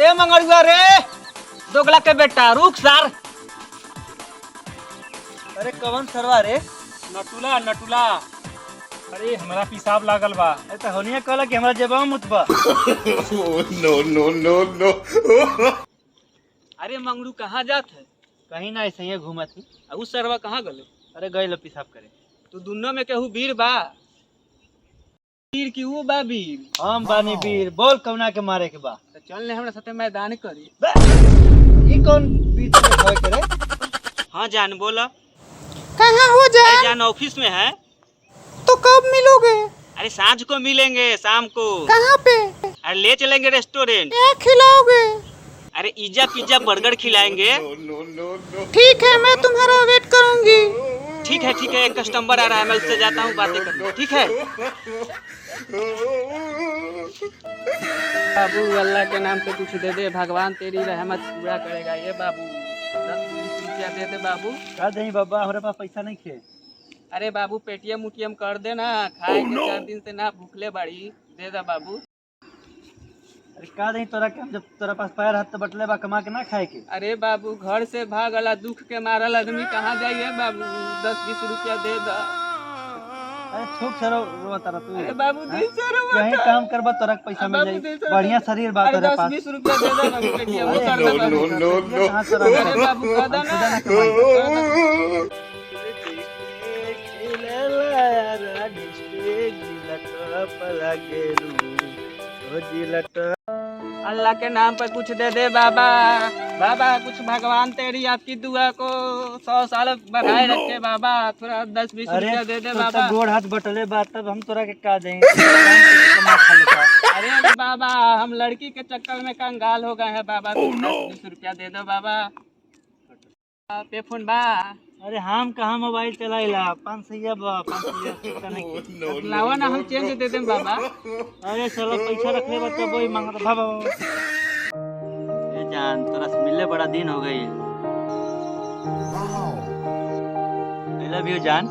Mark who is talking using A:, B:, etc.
A: ए मंगरुआ रे, दोगला के बेटा रुक सर। अरे कवन सरवा रे?
B: नटुला नटुला। अरे हमरा पेशाब लागल बा।
A: अरे तो होनिया कहला कि हमरा जेबा मुतबा।
C: No no no no.
A: अरे मंगरू कहाँ जात है? कहीं ना ऐसे ही घूमत ही। उस सरवा कहाँ गले? अरे गए लो पेशाब करे। तू दोनों में केहू वीर बा? वीर की वो बा वीर? हम बानी वीर। बोल कौना के मारे के बा? तो चल ले हमरा साथे मैदान करी। ये कौन वीर के होय करे? हाँ जान बोला।
D: कहाँ हो जान?
A: जान ऑफिस में है।
D: तो कब मिलोगे?
A: अरे सांझ को मिलेंगे, शाम को।
D: कहाँ पे?
A: अरे ले चलेंगे रेस्टोरेंट।
D: क्या खिलाओगे?
A: अरे पिज्जा पिज्जा बर्गर खिलाएंगे।
D: ठीक है, मैं तुम्हारा वेट करूंगी।
A: ठीक है, एक कस्टमर आ रहा है, मैं उससे जाता हूँ बातें करने। ठीक है बाबू, अल्लाह के नाम पे कुछ दे दे, भगवान तेरी रहमत पूरा करेगा। ये बाबू 10-20 रुपया दे दे बाबू। का दही बाबा, हमारे पास पैसा नहीं खे। अरे बाबू पेटीएम उटीएम कर दे ना, खाए के 4 दिन से ना भूखले बाड़ी, दे दे बाबू। अरे का दही तोरा के, जब तोरा पास पैर हाथ तो बटले बा, कमा के ना खाए के। अरे बाबू घर से भागला दुख के मारल आदमी कहाँ जाइए बाबू, 10-20 रुपया दे दे। अरे छुप से रो तारा तू। अरे बाबू दिल से रो, यही काम करबा तोरा के पैसा मिल जाई। बढ़िया शरीर बा तोरे पास। 10-20 रुपया दे दे बाबू, पेटीएम कर दे बाबू। नो नो अरे बाबू कदा ना अल्लाह के नाम पर कुछ दे दे बाबा। बाबा कुछ भगवान तेरी आपकी दुआ को 100 साल बढ़ाए रखे बाबा। थोड़ा 10-20 रुपया दे दे बाबा। गोड़ हाथ बटले बा, तब हम तोरा के का दें। अरे बाबा हम लड़की के चक्कर में कंगाल हो गए हैं बाबा, 10-20 रुपया दे दो बाबा। पे फोन बा? अरे हम कहाँ मोबाइल चलाइला, 500 बा, 500 लावा ना, हम चेंज दे दें बाबा। अरे चलो पैसा रखले बा तब वही मांगत बाबा। ए जान तोरा से मिले बड़ा दिन हो गई। आई लव यू जान।